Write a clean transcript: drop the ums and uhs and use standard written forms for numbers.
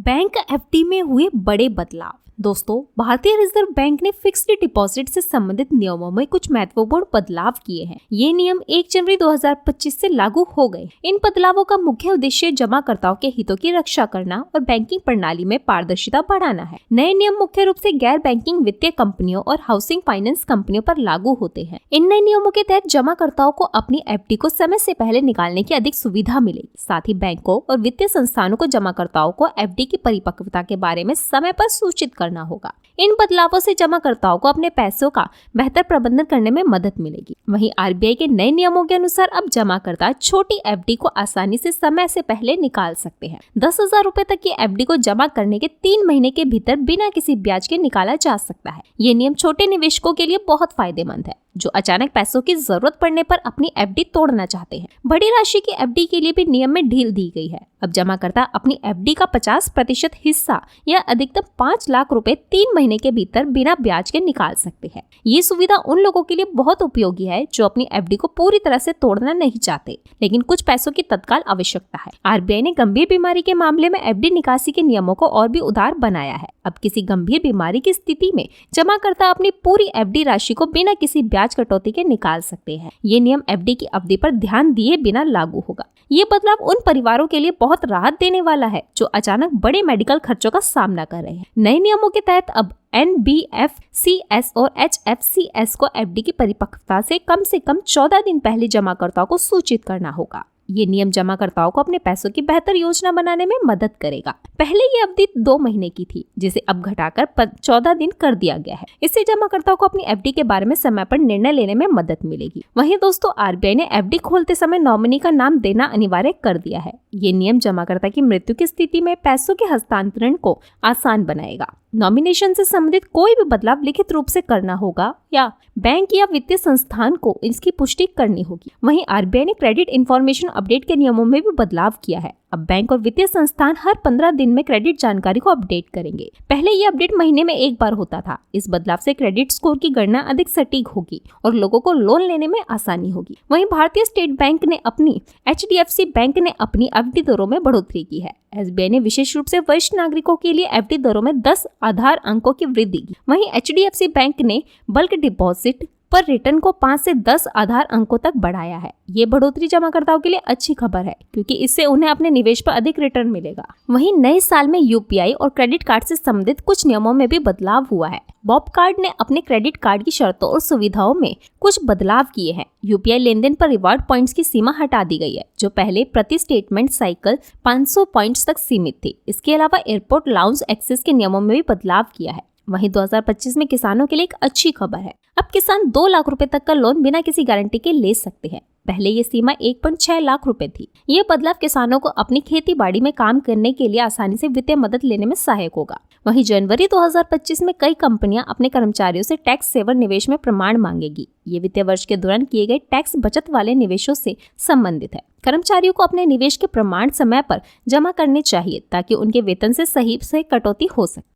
Bank FD में हुए बड़े बदलाव। दोस्तों, भारतीय रिजर्व बैंक ने फिक्स्ड डिपॉजिट से संबंधित नियमों में कुछ महत्वपूर्ण बदलाव किए हैं। ये नियम 1 जनवरी 2025 से लागू हो गए। इन बदलावों का मुख्य उद्देश्य जमाकर्ताओं के हितों की रक्षा करना और बैंकिंग प्रणाली में पारदर्शिता बढ़ाना है। नए नियम मुख्य रूप से गैर बैंकिंग वित्तीय कंपनियों और हाउसिंग फाइनेंस कंपनियों पर लागू होते हैं। इन नए नियमों के तहत जमाकर्ताओं को अपनी एफडी को समय से पहले निकालने की अधिक सुविधा मिलेगी। साथ ही बैंकों और वित्तीय संस्थानों को जमाकर्ताओं को एफडी की परिपक्वता के बारे में समय पर सूचित करना होगा। इन बदलावों से जमाकर्ताओं को अपने पैसों का बेहतर प्रबंधन करने में मदद मिलेगी। वहीं आरबीआई के नए नियमों के अनुसार अब जमाकर्ता छोटी एफडी को आसानी से समय से पहले निकाल सकते हैं। 10,000 रुपए तक की एफडी को जमा करने के 3 महीने के भीतर बिना किसी ब्याज के निकाला जा सकता है। ये नियम छोटे निवेशकों के लिए बहुत फायदेमंद है, जो अचानक पैसों की जरूरत पड़ने पर अपनी एफडी तोड़ना चाहते हैं। बड़ी राशि की एफडी के लिए भी नियम में ढील दी गई है। अब जमाकर्ता अपनी एफडी का 50% हिस्सा या अधिकतम 5 लाख रुपए 3 महीने के भीतर बिना ब्याज के निकाल सकते हैं। ये सुविधा उन लोगों के लिए बहुत उपयोगी है जो अपनी एफडी को पूरी तरह से तोड़ना नहीं चाहते, लेकिन कुछ पैसों की तत्काल आवश्यकता है। आरबीआई ने गंभीर बीमारी के मामले में एफडी निकासी के नियमों को और भी उदार बनाया है। अब किसी गंभीर बीमारी की स्थिति में जमाकर्ता अपनी पूरी एफडी राशि को बिना किसी ब्याज कटौती के निकाल सकते हैं। ये नियम एफडी की अवधि पर ध्यान दिए बिना लागू होगा। ये बदलाव उन परिवारों के लिए बहुत राहत देने वाला है जो अचानक बड़े मेडिकल खर्चों का सामना कर रहे हैं। नए नियमों के तहत अब NBFCS और HFCS को एफडी की परिपक्वता से कम 14 दिन पहले जमाकर्ताओं को सूचित करना होगा। ये नियम जमाकर्ताओं को अपने पैसों की बेहतर योजना बनाने में मदद करेगा। पहले ये अवधि 2 महीने की थी, जिसे अब घटाकर 14 दिन कर दिया गया है। इससे जमाकर्ताओं को अपनी एफडी के बारे में समय पर निर्णय लेने में मदद मिलेगी। वहीं दोस्तों, आरबीआई ने एफडी खोलते समय नॉमिनी का नाम देना अनिवार्य कर दिया है। ये नियम जमाकर्ता की मृत्यु की स्थिति में पैसों के हस्तांतरण को आसान बनाएगा। नॉमिनेशन से संबंधित कोई भी बदलाव लिखित रूप से करना होगा या बैंक या वित्तीय संस्थान को इसकी पुष्टि करनी होगी। वहीं आरबीआई ने क्रेडिट इंफॉर्मेशन अपडेट के नियमों में भी बदलाव किया है। अब बैंक और वित्तीय संस्थान हर 15 दिन में क्रेडिट जानकारी को अपडेट करेंगे। पहले ये अपडेट महीने में एक बार होता था। इस बदलाव से क्रेडिट स्कोर की गणना अधिक सटीक होगी और लोगों को लोन लेने में आसानी होगी। वहीं भारतीय स्टेट बैंक ने अपनी HDFC बैंक ने अपनी एफडी दरों में बढ़ोतरी की है। एसबीआई ने विशेष रूप से वरिष्ठ नागरिकों के लिए एफडी दरों में 10 आधार अंकों की वृद्धि की। वहीं HDFC बैंक ने बल्क डिपॉजिट पर रिटर्न को 5 से 10 आधार अंकों तक बढ़ाया है। ये बढ़ोतरी जमाकर्ताओं के लिए अच्छी खबर है, क्योंकि इससे उन्हें अपने निवेश पर अधिक रिटर्न मिलेगा। वहीं नए साल में यूपीआई और क्रेडिट कार्ड से संबंधित कुछ नियमों में भी बदलाव हुआ है। बॉब कार्ड ने अपने क्रेडिट कार्ड की शर्तों और सुविधाओं में कुछ बदलाव किए हैं। यूपीआई लेनदेन पर रिवार्ड पॉइंट्स की सीमा हटा दी गई है, जो पहले प्रति स्टेटमेंट साइकिल 500 पॉइंट्स तक सीमित थी। इसके अलावा एयरपोर्ट लाउंज एक्सेस के नियमों में भी बदलाव किया है। वहीं 2025 में किसानों के लिए एक अच्छी खबर है। अब किसान 2 लाख रुपए तक का लोन बिना किसी गारंटी के ले सकते हैं। पहले ये सीमा 1.6 लाख रुपए थी। ये बदलाव किसानों को अपनी खेती बाड़ी में काम करने के लिए आसानी से वित्तीय मदद लेने में सहायक होगा। वहीं जनवरी 2025 में कई कंपनियां अपने कर्मचारियों से टैक्स सेवर निवेश में प्रमाण मांगेगी। ये वित्तीय वर्ष के दौरान किए गए टैक्स बचत वाले निवेशों से संबंधित है। कर्मचारियों को अपने निवेश के प्रमाण समय पर जमा करने चाहिए, ताकि उनके वेतन से सही से कटौती हो सके।